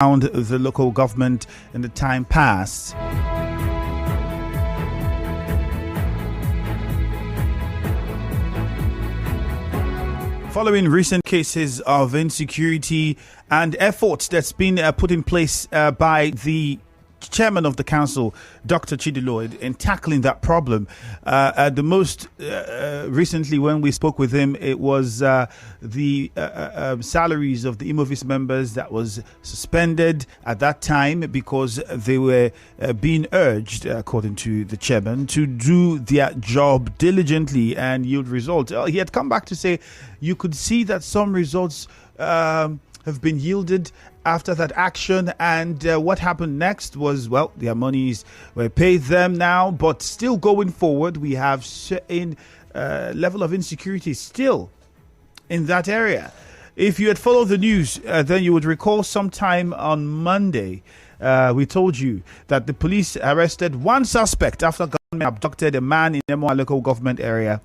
around the local government in the time past. Following recent cases of insecurity and efforts that's been put in place by the chairman of the council, Dr. Chidi Lloyd, in tackling that problem. The most recently, when we spoke with him, it was the salaries of the Emohua members that was suspended at that time because they were being urged, according to the chairman, to do their job diligently and yield results. He had come back to say you could see that some results have been yielded after that action, and what happened next was, well, their monies were paid them now, but still going forward we have certain level of insecurity still in that area. If you had followed the news, then you would recall sometime on Monday we told you that the police arrested one suspect after government abducted a man in Emohua local government area.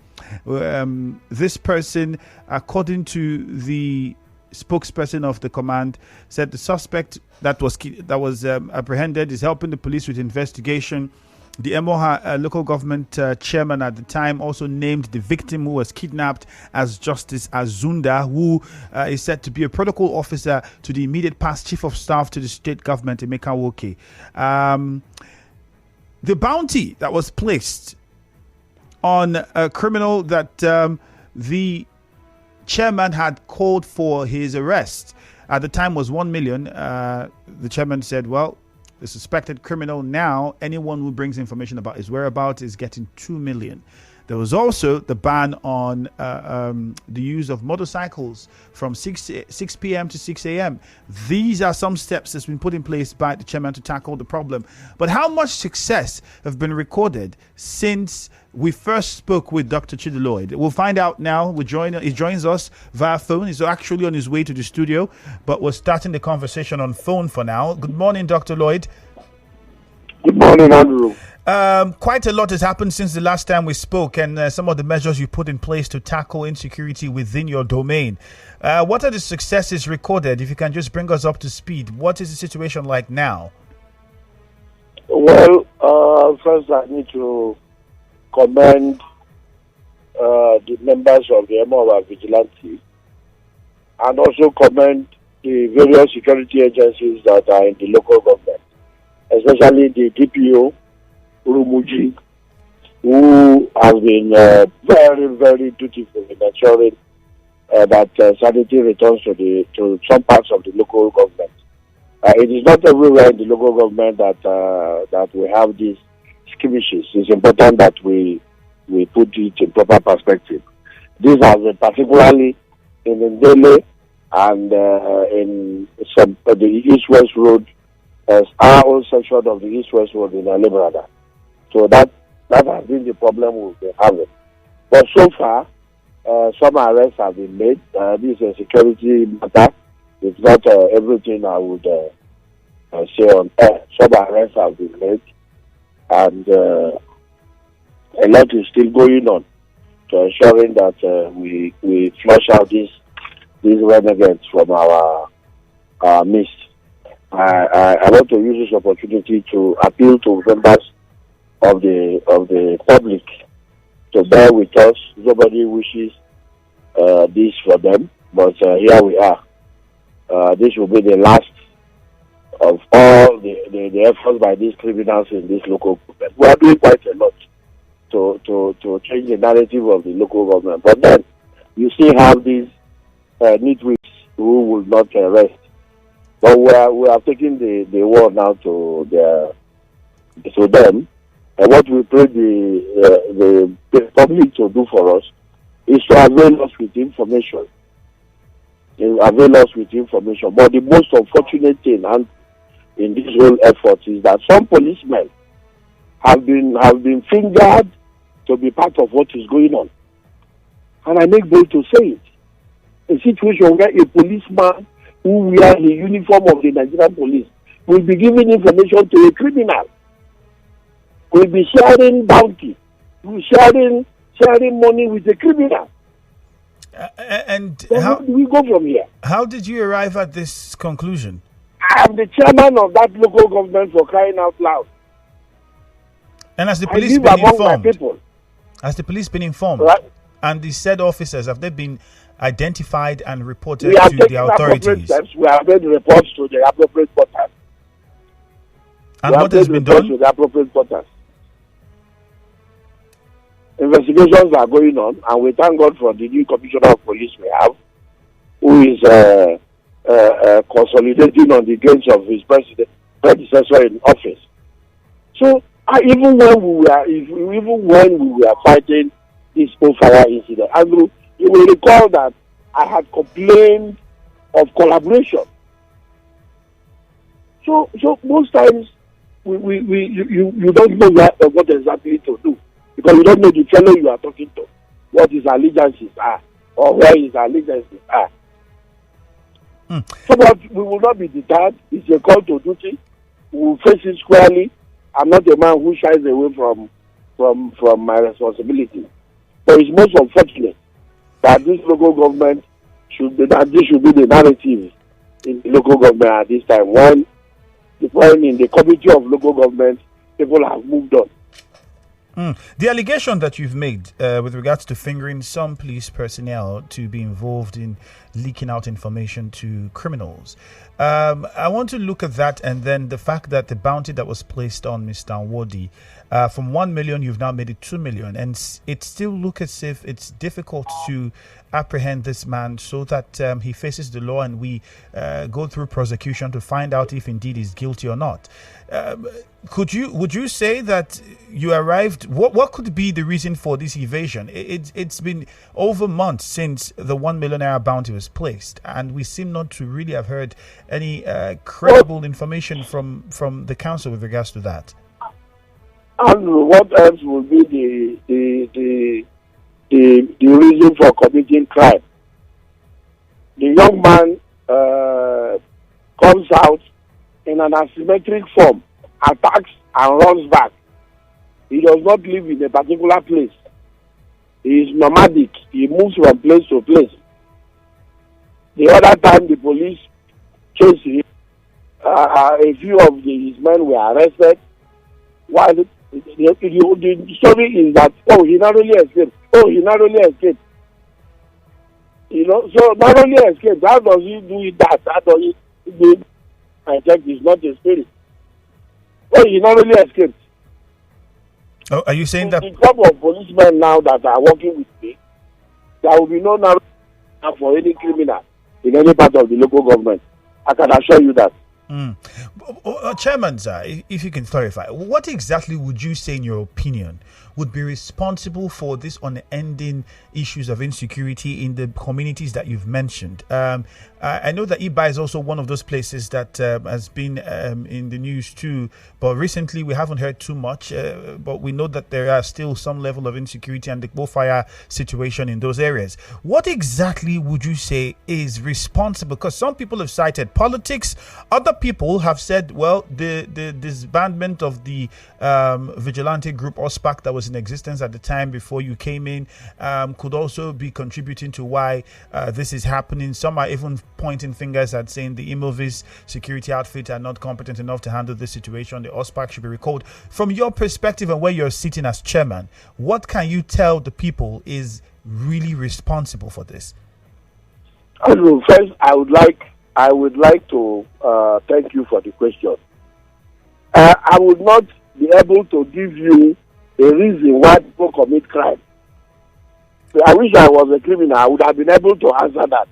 This person, according to the spokesperson of the command, said the suspect that was apprehended is helping the police with investigation. The Emohua local government chairman at the time also named the victim who was kidnapped as Justice Azunda, who is said to be a protocol officer to the immediate past chief of staff to the state government, Emeka Woke. The bounty that was placed on a criminal that the chairman had called for his arrest at the time was 1 million. The chairman said, well, the suspected criminal now, anyone who brings information about his whereabouts is getting 2 million. There was also the ban on the use of motorcycles from 6 p.m. to 6 a.m. These are some steps that's been put in place by the chairman to tackle the problem. But how much success have been recorded since we first spoke with Dr. Chidi Lloyd? We'll find out now. He joins us via phone. He's actually on his way to the studio, but we're starting the conversation on phone for now. Good morning, Dr. Lloyd. Good morning, Andrew. Quite a lot has happened since the last time we spoke, and some of the measures you put in place to tackle insecurity within your domain. What are the successes recorded? If you can just bring us up to speed, what is the situation like now? Well, first I need to commend the members of the Emohua Vigilante and also commend the various security agencies that are in the local government, especially the DPO, Urumuji, who has been very, very dutiful in ensuring that sanity returns to some parts of the local government. It is not everywhere in the local government that we have these skirmishes. It's important that we put it in proper perspective. This has been particularly in Ndele and in the East-West Road, as our own section of the East-West Road in Alibrada. So that has been the problem we've been having. But so far, some arrests have been made. This is a security matter. It's not everything I would say on air. Some arrests have been made, and a lot is still going on to ensuring that we flush out these renegades from our midst. I want to use this opportunity to appeal to members of the public to bear with us. Nobody wishes this for them, but here we are. This will be the last of all the efforts by these criminals in this local government. We are doing quite a lot to change the narrative of the local government. But then you still have these nitwits who will not rest. But we are taking the war now to them. And what we pray the public to do for us is to avail us with information. But the most unfortunate thing and in this whole effort is that some policemen have been fingered to be part of what is going on. And I make bold to say it. A situation where a policeman who wears the uniform of the Nigerian police will be giving information to a criminal, will be sharing bounty, will be sharing money with a criminal. And so how do we go from here? How did you arrive at this conclusion? I am the chairman of that local government, for crying out loud. And has the I police live been among informed? my people. Has the police been informed? Right? And the said officers, have they been identified and reported We are to taking the appropriate authorities? steps. We have made reports to the appropriate quarters. And what has been done? To the appropriate quarters. Investigations are going on, and we thank God for the new commissioner of police we have, who is consolidating on the gains of his predecessor in office. So even when we were fighting this fire incident, Andrew, you will recall that I had complained of collaboration. So most times you don't know what exactly to do, because you don't know the fellow you are talking to, what his allegiances are, or where his allegiances are. So, but we will not be deterred. It's a call to duty. We will face it squarely. I'm not a man who shies away from my responsibility. But it's most unfortunate that this local government this should be the narrative in the local government at this time. When in the committee of local government, people have moved on. The allegation that you've made with regards to fingering some police personnel to be involved in leaking out information to criminals, I want to look at that, and then the fact that the bounty that was placed on Mr. Nwodi, from 1 million, you've now made it 2 million, and it still looks as if it's difficult to apprehend this man so that he faces the law and we go through prosecution to find out if indeed he's guilty or not. Would you say that you arrived? What could be the reason for this evasion? It's been over months since the 1 million naira bounty was placed, and we seem not to really have heard any credible information from the council with regards to that. And what else would be the reason for committing crime? The young man comes out in an asymmetric form, attacks and runs back. He does not live in a particular place. He is nomadic. He moves from place to place. The other time the police chased him, a few of his men were arrested. While the story is that, he narrowly escaped. You know, so narrowly escaped. How does he do it that? How does he do it? I check, is not a spirit. He narrowly escaped. Oh, are you saying that? The group of policemen now that are working with me, there will be no narrow for any criminal in any part of the local government. I can assure you that. Chairman, sir, if you can clarify, what exactly would you say, in your opinion, would be responsible for this unending issues of insecurity in the communities that you've mentioned? I know that Iba is also one of those places that has been in the news too, but recently we haven't heard too much, but we know that there are still some level of insecurity and the bushfire situation in those areas. What exactly would you say is responsible? Because some people have cited politics, other people have said, well, the disbandment of the vigilante group OSPAC that was in existence at the time before you came in could also be contributing to why this is happening. Some are even pointing fingers at saying the Emohua security outfit are not competent enough to handle this situation. The OSPAC should be recalled. From your perspective and where you're sitting as chairman, what can you tell the people is really responsible for this? First, I would like to thank you for the question. I would not be able to give you a reason why people commit crime. I wish I was a criminal. I would have been able to answer that.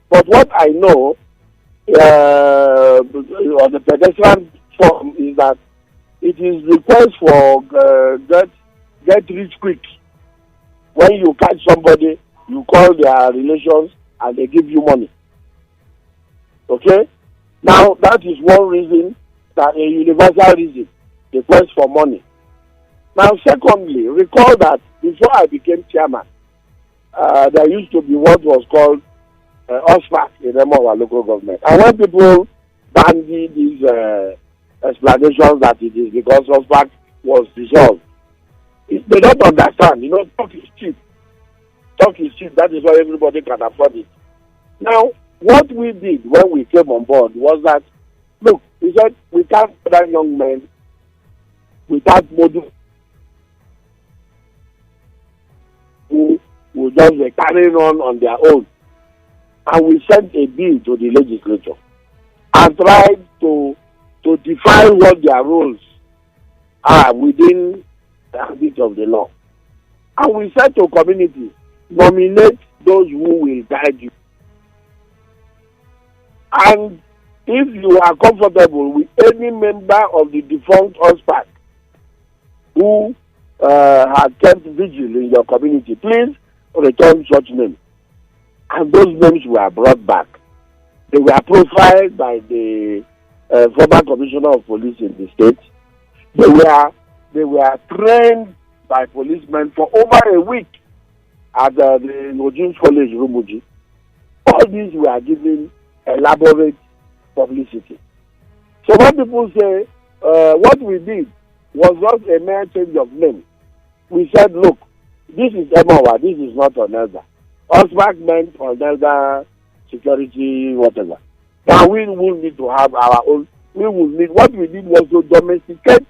But what I know on the pedestrian form is that it is request for get rich quick. When you catch somebody, you call their relations and they give you money. Okay? Now, that is one reason, that a universal reason, the quest for money. Now, secondly, recall that before I became chairman, there used to be what was called OSPAC in Emohua local government. And when people bandy these explanations that it is because OSPAC was dissolved, they don't understand. You know, talk is cheap. Talk is cheap. That is why everybody can afford it. Now, what we did when we came on board was that can't find young men without model who will just be carrying on their own. And we sent a bill to the legislature and tried to define what their roles are within the ambit of the law. And we said to community, nominate those who will guide you. And if you are comfortable with any member of the defunct OSPAC who had kept vigil in your community, please return such names. And those names were brought back. They were profiled by the former commissioner of police in the state. They were trained by policemen for over a week at the Ojin's College, Rumuji. All these were given elaborate publicity. So when people say what we did was not a mere change of name, we said, look, this is Emohua, this is not Onelda. OSPAC meant Onelda, security, whatever. Now we will need to have our own. We will need. What we did was to domesticate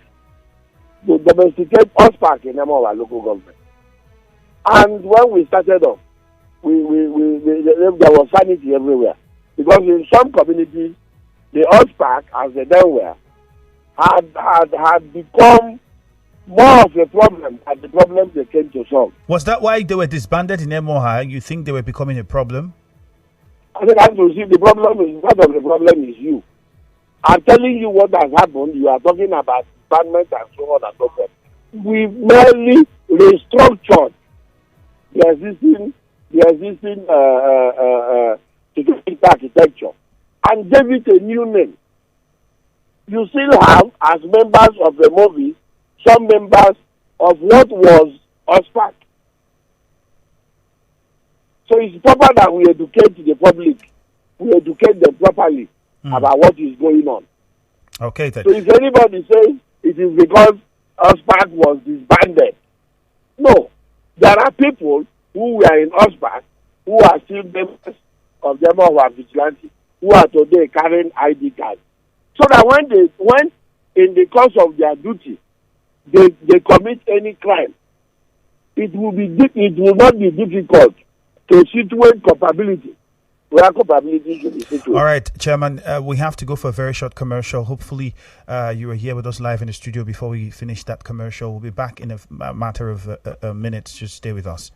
OSPAC in Emohua local government. And when we started off, there was sanity everywhere. Because in some communities, the OSPAC, as they then were, had become more of a problem than the problem they came to solve. Was that why they were disbanded in Emohua? You think they were becoming a problem? I think I have to see the problem is part of the problem is you. I'm telling you what has happened. You are talking about disbandment and so on and so forth. We merely restructured the existing security architecture and gave it a new name. You still have, as members of the movie, some members of what was OSPAC. So it's proper that we educate the public. We educate them properly about what is going on. Okay, then. So if anybody says it is because OSPAC was disbanded, no. There are people who were in OSPAC who are still members of the Emohua vigilante who are today carrying ID cards. So that when in the course of their duty, they commit any crime, it will not be difficult to situate culpability where culpability should be situated. All right, Chairman, we have to go for a very short commercial. Hopefully, you are here with us live in the studio before we finish that commercial. We'll be back in a matter of minutes. Just stay with us.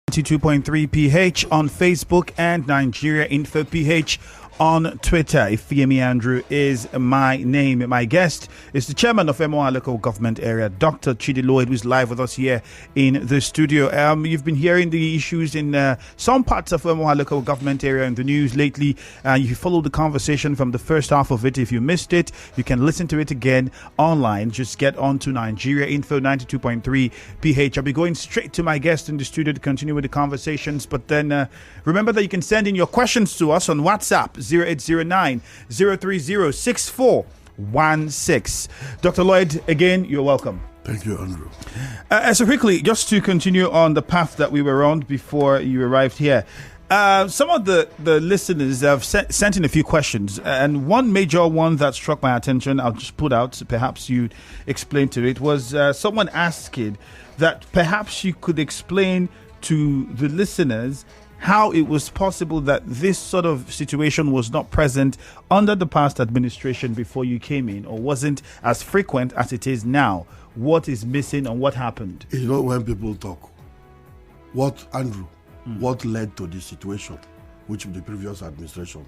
92.3 PH on Facebook and Nigeria Info PH on Twitter. Ifeami Andrew is my name. My guest is the chairman of Emohua local government area, Dr. Chidi Lloyd, who's live with us here in the studio. You've been hearing the issues in some parts of Emohua local government area in the news lately. You followed the conversation from the first half of it. If you missed it, you can listen to it again online. Just get on to Nigeria Info 92.3 PH. I'll be going straight to my guest in the studio to continue with the conversations. But then remember that you can send in your questions to us on WhatsApp 0809 030 6416. Dr. Lloyd, again, you're welcome. Thank you, Andrew. So quickly, just to continue on the path that we were on before you arrived here, some of the listeners have sent in a few questions, and one major one that struck my attention, I'll just put out, perhaps you explain to it, was someone asking that perhaps you could explain to the listeners how it was possible that this sort of situation was not present under the past administration before you came in, or wasn't as frequent as it is now. What is missing and what happened? You know, when people talk, what led to this situation, which the previous administration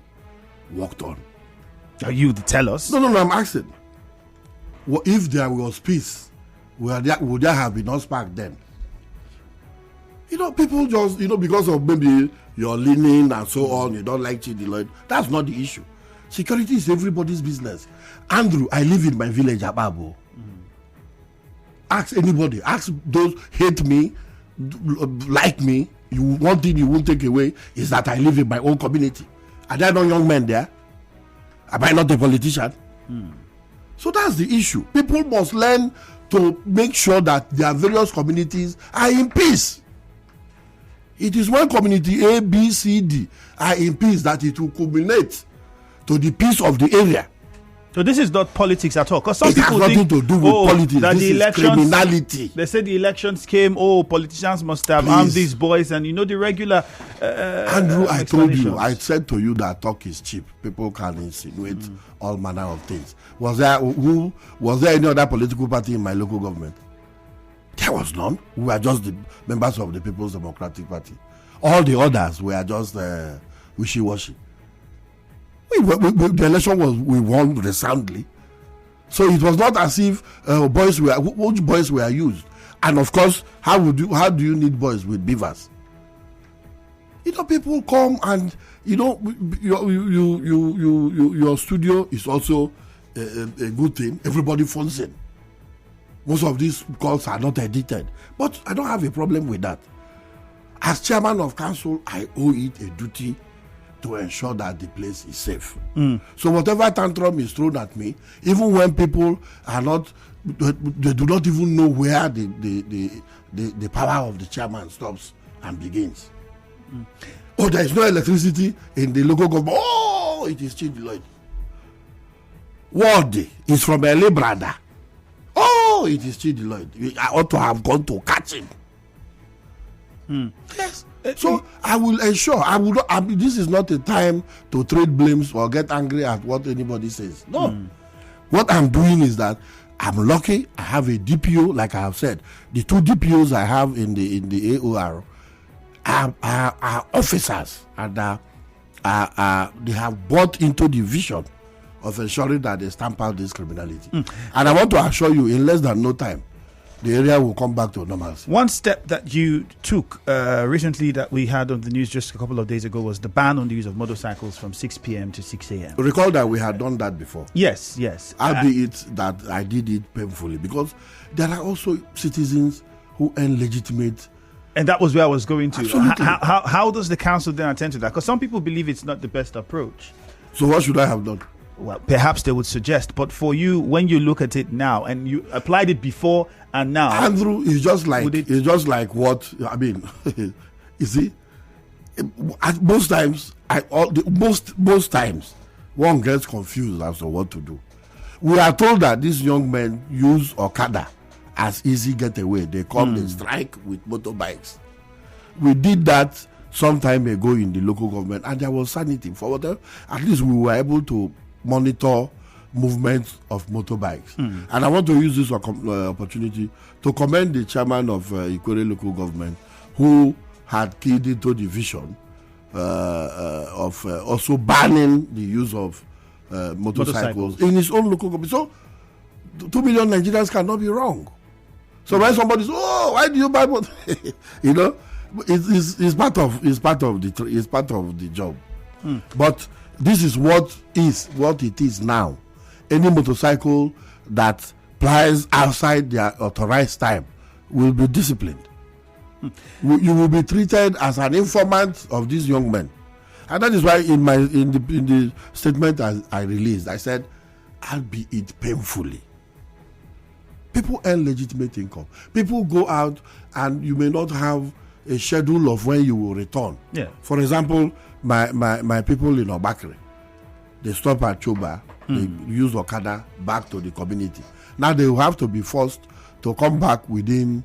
worked on? Are you to tell us? No, I'm asking. Well, if there was peace, would there have been no spark then? You know, people just, because of maybe you're leaning and so on, you don't like Chidi Lloyd. That's not the issue. Security is everybody's business. Andrew, I live in my village, Ababo. Ask anybody. Ask those hate me, like me. One thing you won't take away is that I live in my own community. Are there no young men there? Am I not a politician? So that's the issue. People must learn to make sure that their various communities are in peace. It is when community A, B, C, D are in peace that it will culminate to the peace of the area. So this is not politics at all. Because some it people has nothing think to do with politics. That this is criminality. They said the elections came. Politicians must have armed these boys, and the regular. Andrew, I told you, I said to you that talk is cheap. People can insinuate all manner of things. Was there any other political party in my local government? There was none. We were just the members of the People's Democratic Party. All the others were just wishy-washy. The election we won resoundly. So it was not as if which boys were used. And of course, how do you need boys with beavers? People come and your studio is also a good thing. Everybody phones in. Most of these calls are not edited. But I don't have a problem with that. As chairman of council, I owe it a duty to ensure that the place is safe. So whatever tantrum is thrown at me, even when people are not, they do not even know where the power of the chairman stops and begins. There is no electricity in the local government. It is Chidi Lloyd. Ward is from a brother. It is Chidi Lloyd. I ought to have gone to catch him. Yes. So I will ensure. This is not a time to trade blames or get angry at what anybody says. No. What I'm doing is that I'm lucky. I have a DPO, like I have said. The two DPOs I have in the AOR are officers, and they have bought into the vision of ensuring that they stamp out this criminality. And I want to assure you, in less than no time, the area will come back to normalcy. One step that you took recently that we had on the news just a couple of days ago was the ban on the use of motorcycles from 6 p.m. to 6 a.m. Recall that we had done that before. Yes. Albeit that I did it painfully, because there are also citizens who earn legitimate. And that was where I was going to. Absolutely. How does the council then attend to that? Because some people believe it's not the best approach. So what should I have done? Well, perhaps they would suggest, but for you, when you look at it now, and you applied it before and now, Andrew, it's just like what I mean. You see, most times one gets confused as to what to do. We are told that these young men use Okada as easy getaway. They come, they strike with motorbikes. We did that some time ago in the local government, and there was sanity for whatever. At least we were able to monitor movements of motorbikes. And I want to use this opportunity to commend the chairman of Ikore local government, who had keyed into the vision of also banning the use of motorcycles in his own local government. So 2 million Nigerians cannot be wrong. So when somebody says, "Oh, why do you buy motorcycles?" It's part of the job. But this is what it is now. Any motorcycle that plies outside their authorized time will be disciplined. You will be treated as an informant of these young men, and that is why in the statement I released, I said, albeit painfully, people earn legitimate income. People go out, and you may not have a schedule of when you will return. Yeah. For example, my people in Obakere, they stop at Choba, they use Okada back to the community. Now they will have to be forced to come back within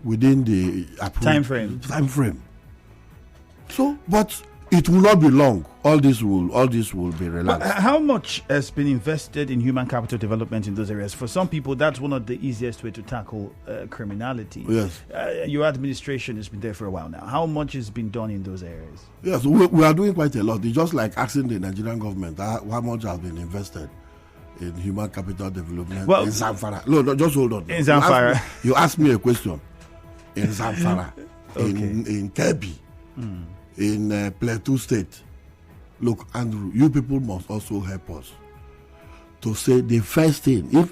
the time frame. So, but it will not be long. All this will be relaxed. But how much has been invested in human capital development in those areas? For some people, that's one of the easiest way to tackle criminality. Yes. Your administration has been there for a while now. How much has been done in those areers? Yes, we are doing quite a lot. It's just like asking the Nigerian government how much has been invested in human capital development in Zamfara. No, just hold on. In Zamfara. You asked me a question. In Zamfara, Okay. in Kebbi, in Plateau State. Look, Andrew, you people must also help us to say the first thing, if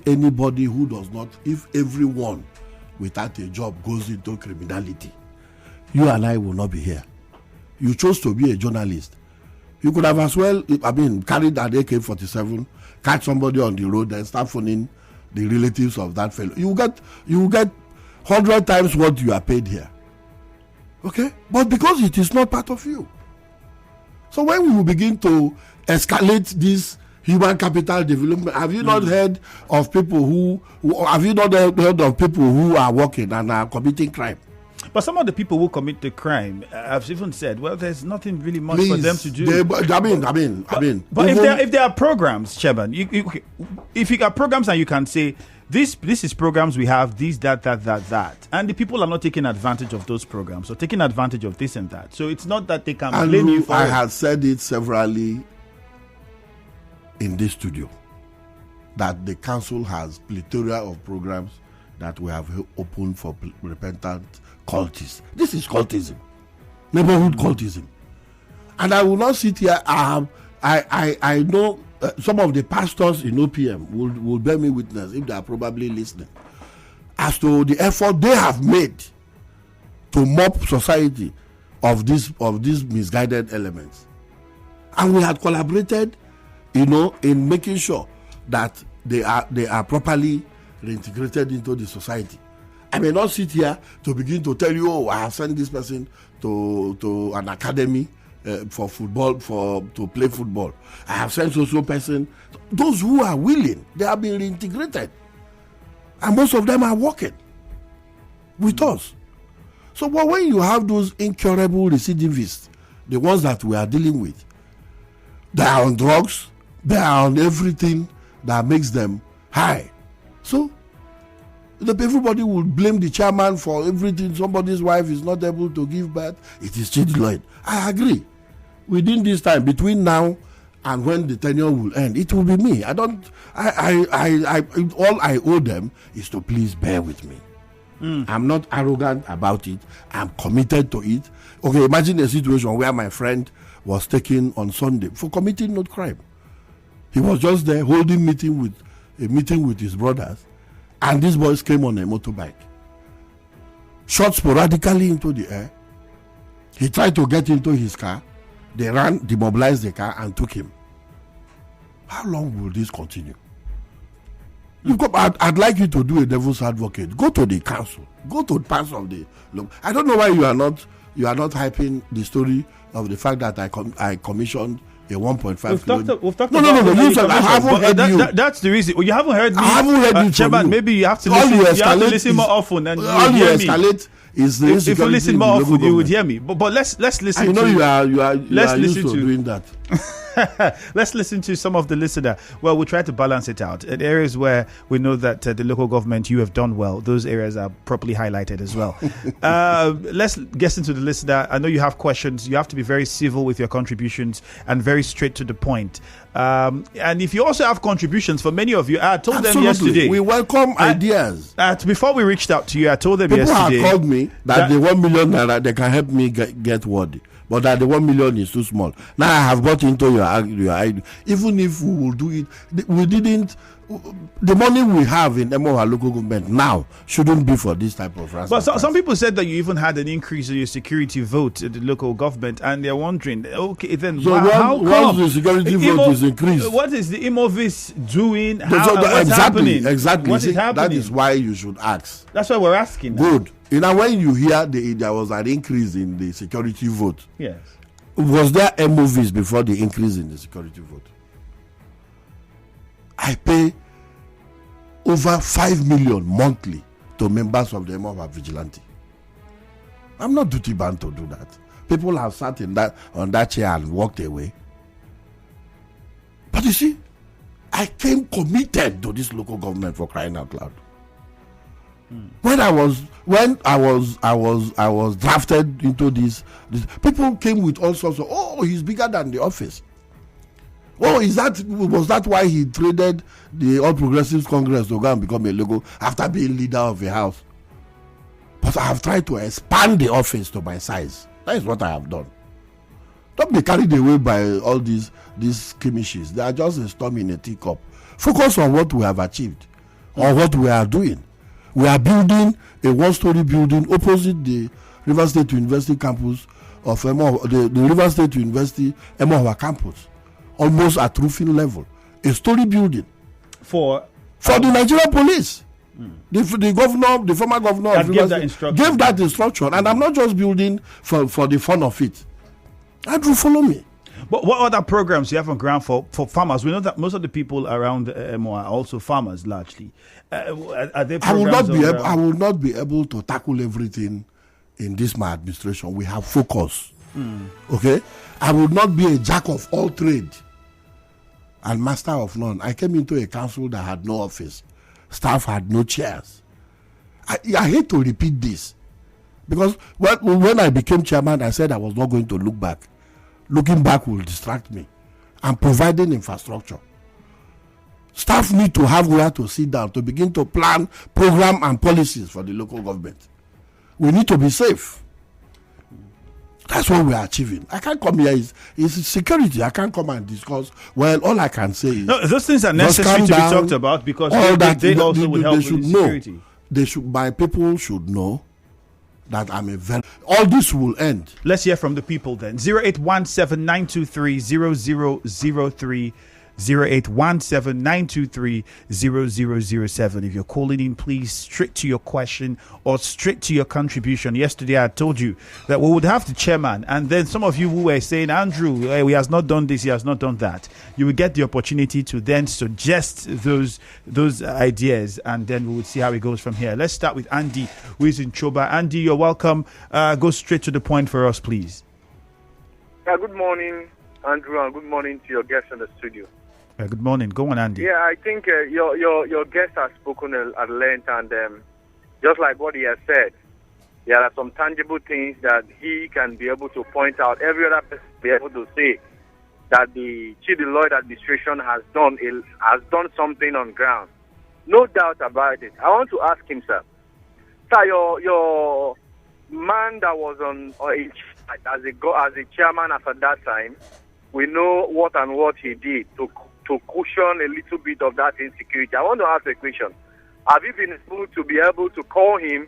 everyone without a job goes into criminality, you and I will not be here. You chose to be a journalist. You could have as well, carried an AK-47, catch somebody on the road and start phoning the relatives of that fellow. You will get 100 times what you are paid here. Okay? But because it is not part of you. So when we will begin to escalate this human capital development, have you not heard of people who are working and are committing crime? But some of the people who commit the crime have even said, well, there's nothing really much for them to do. But if there are programs, Chairman, if you got programs and you can say, this is programs we have, this, that, and the people are not taking advantage of those programs or taking advantage of this and that. So it's not that they can blame you for I it. had said it severally in this studio that the council has plethora of programs that we have opened for repentant cultists. This is cultism, neighborhood cultism. And I will not sit here. I know some of the pastors in OPM will bear me witness, if they are probably listening, as to the effort they have made to mop society of these misguided elements. And we had collaborated, in making sure that they are properly reintegrated into the society. I may not sit here to begin to tell you, I have sent this person to an academy for football, to play football. I have sent so person. Those who are willing, they have been reintegrated. And most of them are working with us. So but when you have those incurable recidivists, the ones that we are dealing with, they are on drugs, they are on everything that makes them high. So everybody will blame the chairman for everything. Somebody's wife is not able to give birth. It is Chidi Lloyd. I agree. Within this time, between now and when the tenure will end, it will be me. All I owe them is to please bear with me. I'm not arrogant about it. I'm committed to it. Okay, imagine a situation where my friend was taken on Sunday for committing no crime. He was just there holding a meeting with his brothers, and these boys came on a motorbike, shot sporadically into the air. He tried to get into his car. They ran, demobilized the car, and took him. How long will this continue? I'd like you to do a devil's advocate. Go to the council. Go to parts of the. Look, I don't know why you are not hyping the story of the fact that I commissioned a 1.5 We've talked no, I haven't heard you. That's the reason. Well, you haven't heard me. I haven't heard you. Chairman, maybe you have to listen. You have to listen more often. And all you escalate It's the If you listen more often, you would hear me. But let's listen. I know you are let's used listen to to doing that. Let's listen to some of the listener. Well, we'll try to balance it out. In areas where we know that the local government, you have done well, those areas are properly highlighted as well. Let's get into the listener. I know you have questions. You have to be very civil with your contributions and very straight to the point. And if you also have contributions, for many of you, I told them yesterday. We welcome ideas. Before we reached out to you, I told them People yesterday. People have called me that the 1 million naira, they can help me get word. But that the 1 million is too small. Now I have got into your idea. Even if we will do it, we didn't. The money we have in Emohua local government now shouldn't be for this type of ransom. But some people said that you even had an increase in your security vote at the local government, and they're wondering, okay, then so how come once the security vote is increased? What is the Imovis doing? What's happening? Exactly. What is happening? That is why you should ask. That's why we're asking. Good. When you hear there was an increase in the security vote, yes, was there Emovis before the increase in the security vote? I pay over 5 million monthly to members of the Emohua Vigilante. I'm not duty bound to do that. People have sat on that chair and walked away. But you see, I came committed to this local government, for crying out loud. When I was drafted into this, people came with all sorts of, he's bigger than the office. Was that why he traded the All Progressives Congress to go and become a local after being leader of a house? But I have tried to expand the office to my size. That is what I have done. Don't be carried away by all these skirmishes. They are just a storm in a teacup. Focus on what we have achieved or what we are doing. We are building a one-story building opposite the River State University campus of Emohua, the River State University Emohua campus, almost at roofing level. A story building for the Nigerian police. The former governor of gave that instruction, and I'm not just building for the fun of it. Andrew, follow me. But what other programs do you have on ground for farmers? We know that most of the people around Emohua are also farmers largely. Are there programs I will not be able to tackle everything in this my administration. We have focus. Okay? I will not be a jack of all trade and master of none. I came into a council that had no office. Staff had no chairs. I hate to repeat this because when I became chairman, I said I was not going to look back. Looking back will distract me. I'm providing infrastructure. Staff need to have where to sit down to begin to plan program and policies for the local government. We need to be safe. That's what we are achieving. I can't come here. It's security. I can't come and discuss. Well, all I can say is those things are necessary to be talked about because they also would help with security. My people should know that all this will end. Let's hear from the people then. 0817-923-0003. 0817-923-0007. If you're calling in, please straight to your question or straight to your contribution. Yesterday I told you that we would have the chairman, and then some of you who were saying, Andrew, he has not done this, he has not done that. You will get the opportunity to then suggest those ideas, and then we will see how it goes from here. Let's start with Andy, who is in Choba. Andy, you're welcome. Go straight to the point for us, please. Good morning, Andrew, and good morning to your guests in the studio. Good morning. Go on, Andy. Yeah, I think your guest has spoken at length, and just like what he has said, there are some tangible things that he can be able to point out. Every other person will be able to say that the Chidi Lloyd administration has done something on ground. No doubt about it. I want to ask him, sir, your man that was as a chairman at that time, we know what he did to cushion a little bit of that insecurity. I want to ask a question. Have you been able to call him,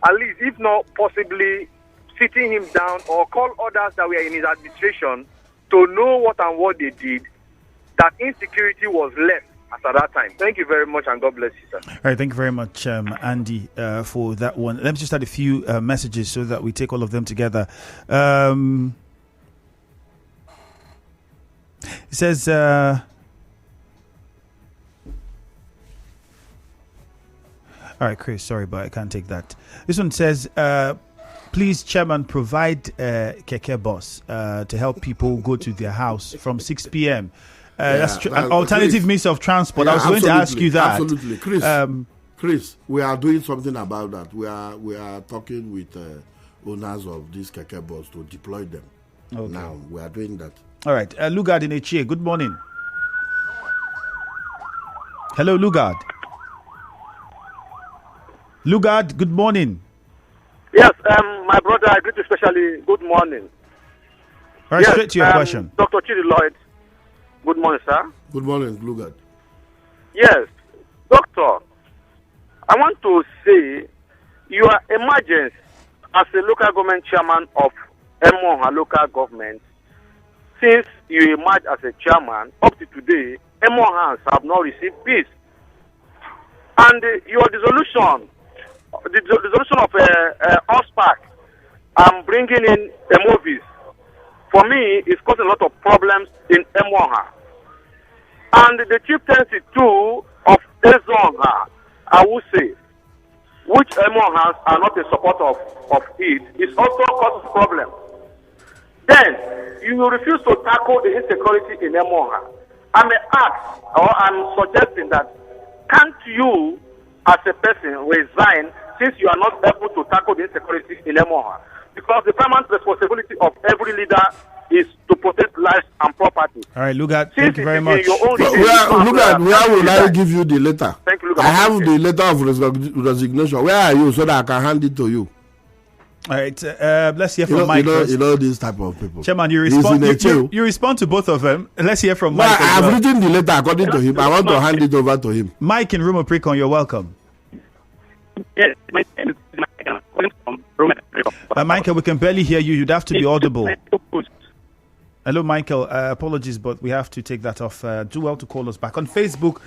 at least if not possibly sitting him down, or call others that were in his administration to know what they did, that insecurity was less at that time? Thank you very much, and God bless you, sir. All right, thank you very much, Andy, for that one. Let me just add a few messages so that we take all of them together. It says, all right, Chris, sorry, but I can't take that. This one says, please, Chairman, provide keke bus to help people go to their house from 6 p.m. That's an alternative means of transport. I was going to ask you that. Absolutely, Chris, we are doing something about that. We are talking with owners of these keke bus to deploy them. Okay. Now we are doing that. All right, Lugard in Echie, good morning. Hello, Lugard. Lugard, good morning. Yes, my brother, I greet you especially. Good morning. All right, straight to your question. Dr. Chidi Lloyd, good morning, sir. Good morning, Lugard. Yes, doctor, I want to say your emergence as a local government chairman of Emohua local government, since you emerged as a chairman, up to today, Emohuans have not received peace. And your dissolution, the dissolution of OSPAC, and bringing in Emovis, for me, is causing a lot of problems in Emohua. And the chieftaincy too of Ezonha, I would say, which Emohuans are not in support of it, is also causing problem. Then, you refuse to tackle the insecurity in Emohua. I may ask, or I'm suggesting that, can't you, as a person, resign since you are not able to tackle the insecurity in Emohua? Because the paramount responsibility of every leader is to protect lives and property. All right, Lugard, thank you very much. Lugard, where will I give you the letter? Thank you, Lugard. I have the letter of resignation. Where are you so that I can hand it to you? All right, let's hear from Mike. You know these type of people. Chairman, you respond to both of them. Let's hear from Mike. I have written the letter according to him. I want to hand it over to him. Mike in Rumo Precon, you're welcome. Yes, my name is Michael. Calling from Rome. Michael, we can barely hear you. You'd have to be audible. Hello, Michael. Apologies, but we have to take that off. Do well to call us back. On Facebook,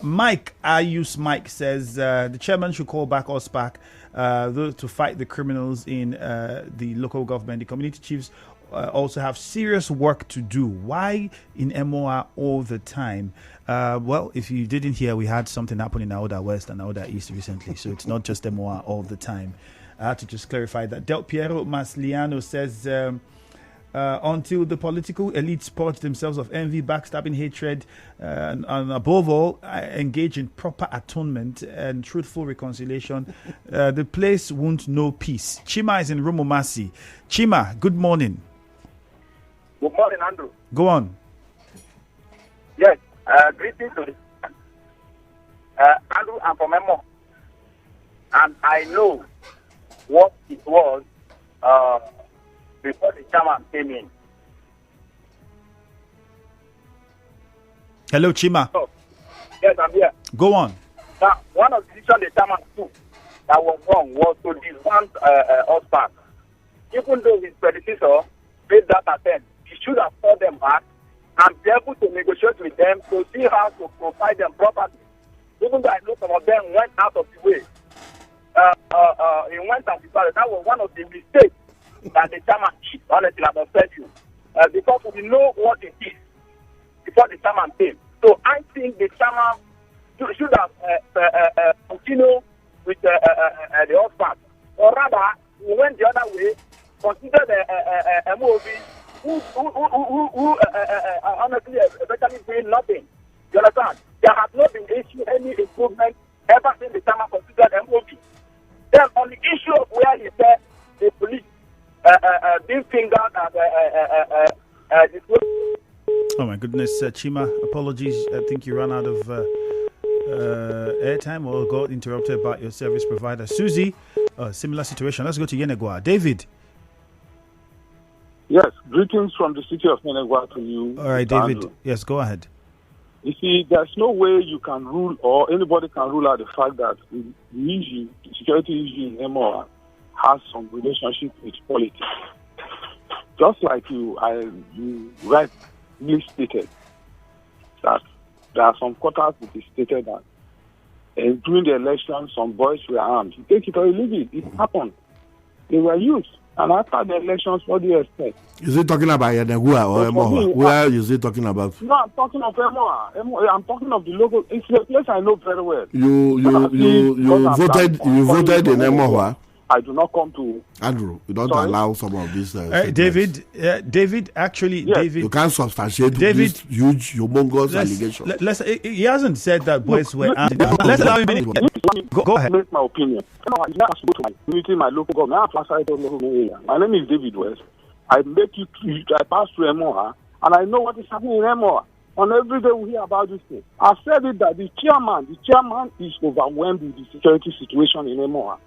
Mike says the chairman should call back OSPAC to fight the criminals in the local government. The community chiefs also have serious work to do. Why in Emohua all the time? Well, if you didn't hear, we had something happen in Aoda West and Aoda East recently, so it's not just Emohua all the time. I had to just clarify that. Del Piero Masliano says, until the political elites purge themselves of envy, backstabbing, hatred, and above all, engage in proper atonement and truthful reconciliation, the place won't know peace. Chima is in Rumomasi. Chima, good morning. Good morning, Andrew. Go on. Yes, greetings to Andrew, I'm from Emohua. And I know what it was before the chairman came in. Hello, Chima. So, yes, I'm here. Go on. Now, one of the decisions the chairman took that was wrong was to disband OSPAC. Even though his predecessor made that attempt, he should have called them back and be able to negotiate with them to see how to provide them property. Even though I know some of them went out of the way. He went out of the way. That was one of the mistakes that the chairman did, honestly, I must tell you. Because we know what it is before the chairman came. So I think the chairman should have continued with the OSPAC. Or rather, we went the other way, consider the MOV, who honestly, eventually doing nothing. You understand? There has not been issued any improvement ever since the chairman considered MOV. Then on the issue of where he said the police being fingered and oh my goodness, Chima, apologies. I think you ran out of airtime or got interrupted by your service provider. Susie, similar situation. Let's go to Yenegua. David. Yes, greetings from the city of Yenegua to you. All right, David. Andrew. Yes, go ahead. You see, there's no way you can rule or anybody can rule out the fact that the issue, the security issue in Emohua has some relationship with politics. Just like you rightly stated that there are some quarters it is stated that during the election some boys were armed. You take it or you leave it. It happened. They were used. And after the elections, what do you expect? Is he talking about Yenegua or Emohua? Where is he talking about? No, I'm talking of Emohua. I'm talking of the local. It's a place I know very well. You voted in Emohua. I do not come to. Andrew, you don't Sorry? allow some of these. David, actually, Yes. David. You can't substantiate David, this huge, humongous allegation. He hasn't said that boys were. Let's Let's allow him. Go ahead. Make my opinion. I have to go to my community, my local government. I have to the local area. My name is David West. I pass through Emohua, and I know what is happening in Emohua. On every day we hear about this thing. I said it that the chairman is overwhelmed with the security situation in Emohua.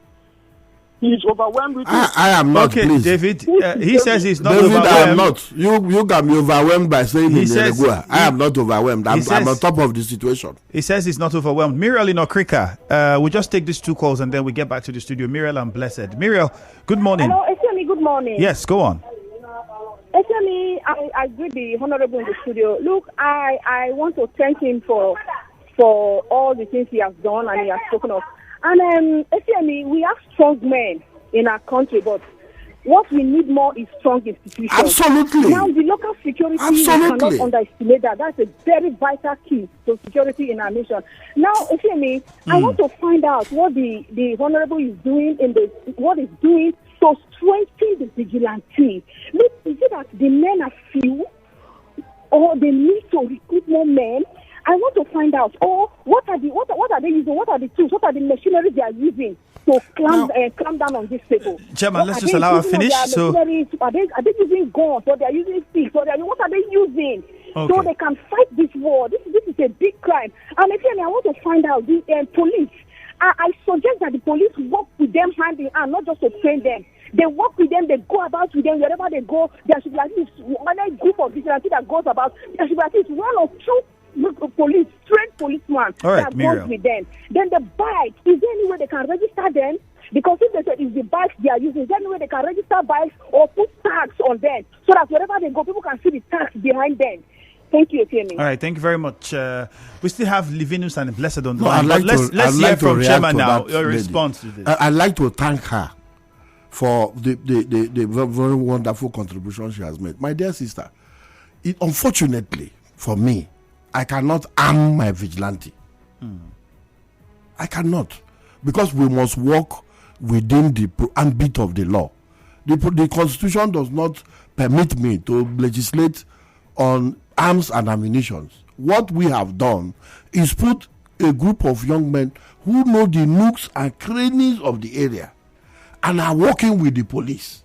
He is overwhelmed with it. I am not, Okay, please. David. He says he's not David, overwhelmed. I am not. You can be overwhelmed by saying He in says- Neregua. I am not overwhelmed. I'm says- on top of the situation. He says he's not overwhelmed. Muriel in Okrika. We'll just take these two calls and then we get back to the studio. Muriel and Blessed. Muriel, good morning. Hello, Etienne, good morning. Yes, go on. Etienne, I agree the honorable in the studio. Look, I want to thank him for all the things he has done and he has spoken of. And Etienne, we have strong men in our country, but what we need more is strong institutions. Absolutely. Now, the local security, Absolutely. we cannot underestimate that. That's a very vital key to security in our nation. Now, Etienne, I want to find out what the honorable is doing what is doing to strengthen the vigilante. Look, is it that the men are few, or they need to recruit more men? I want to find out. Or what are they using? What are the tools? What are the machinery they are using to clamp down on these people? Chairman, let's just allow her finish. So, are they using guns, or they are using sticks, or what are they using? Okay. So they can fight this war. This is a big crime. And again, I want to find out the police. I suggest that the police work with them hand in hand, not just to train them. They work with them, they go about with them wherever they go. There should be at least one group of vigilantes that goes about. There should be at least one or two trained policemen that goes with them. Then the bikes, is there any way they can register them? Because if they say it's the bikes they are using, is there any way they can register bikes or put tags on them so that wherever they go, people can see the tags behind them? Thank you, Etienne. all right, thank you very much. We still have Livinus and Blessed on the No, line. I'd like Let's to- I'd hear like to from react Chairman to now. that Your lady. response to this. I'd like to thank her for the very wonderful contribution she has made. My dear sister, unfortunately for me, I cannot arm my vigilante. I cannot, because we must work within the ambit of the law. The Constitution does not permit me to legislate on arms and ammunition. What we have done is put a group of young men who know the nooks and crannies of the area and are working with the police.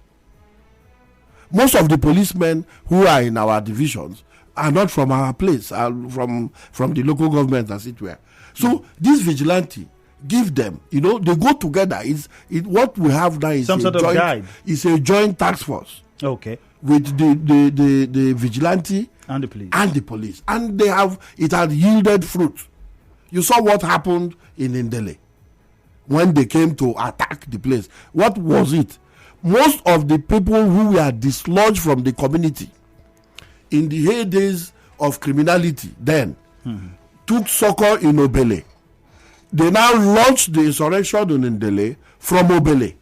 Most of the policemen who are in our divisions are not from our place, are from the local government, as it were. So this vigilante, give them, they go together. What we have now is Some sort of guide. It's a joint task force Okay. with the vigilante And the police. and the police, and it had yielded fruit. You saw what happened in Ndele when they came to attack the place. What was it? Most of the people who were dislodged from the community in the heydays of criminality then took succor in Obele. They now launched the insurrection in Ndele from Obele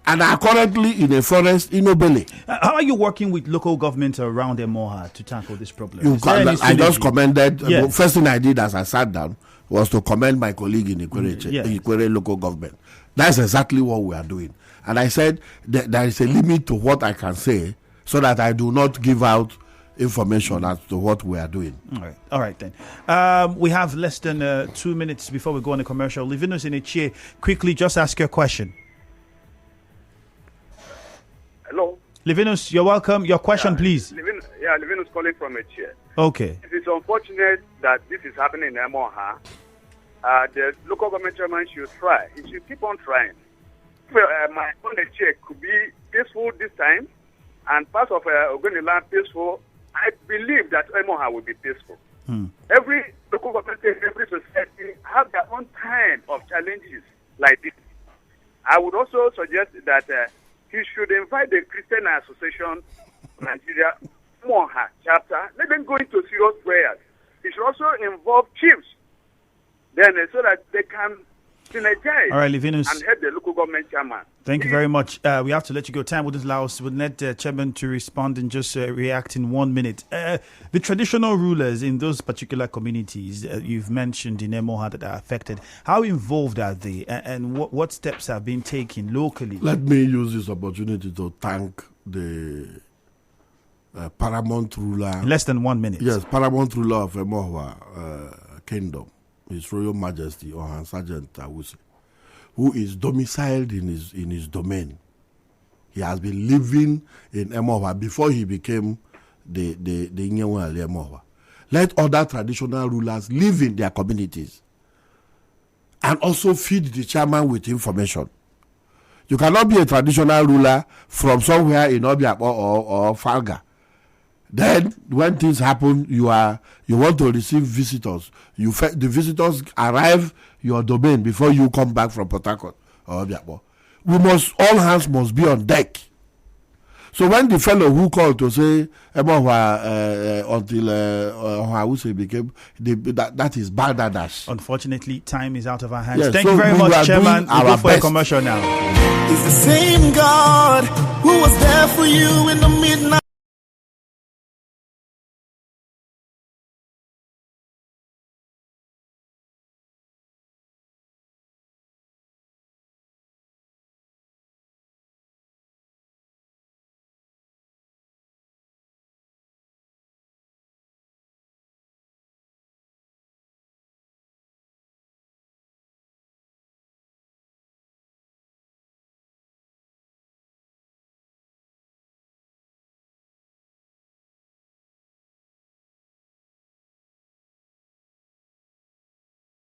and are currently in a forest in Obele. How are you working with local governments around Emohua to tackle this problem? Is there any I just synergy? commended. Yes. First thing I did as I sat down was to commend my colleague in Ikwere, Yes. Ikwere local government. That's exactly what we are doing. And I said that there is a limit to what I can say so that I do not give out information as to what we are doing. All right then. We have less than 2 minutes before we go on a commercial. Livinus in a chair, quickly just ask your question. Hello. Livinus, you're welcome. Your question, please. Livin is calling from a chair. Okay. It is unfortunate that this is happening in Emohua. The local government chairman should try. He should keep on trying. Well, my own check could be peaceful this time, and parts of Ogoniland peaceful. I believe that Emohua will be peaceful. Every local government, every society have their own kind of challenges like this. I would also suggest that he should invite the Christian Association Nigeria Emohua chapter. Let them go into serious prayers. He should also involve chiefs, then so that they can synergize All right, Livinus. and help the local government chairman. Thank you very much. We have to let you go. Time wouldn't allow us. Would need Chairman to respond and just react in 1 minute. The traditional rulers in those particular communities you've mentioned in Emohua that are affected, how involved are they, and what steps have been taken locally? Let me use this opportunity to thank the paramount ruler. In less than 1 minute. Yes, paramount ruler of Emohua Kingdom, His Royal Majesty Ohan Sergeant Awusi, who is domiciled in his domain. He has been living in Emohua before he became the Nyewa Emohua. Let other traditional rulers live in their communities and also feed the chairman with information. You cannot be a traditional ruler from somewhere in Obiak or Falga. Then, when things happen, you want to receive visitors. The visitors arrive your domain before you come back from Port Harcourt or Obiak. All hands must be on deck. So when the fellow who called to say until Ohawuse became that is Bangladesh. Unfortunately, time is out of our hands. Yes, Thank so you very much, Chairman. We'll go for a best. commercial now. It's the same God who was there for you in the midnight.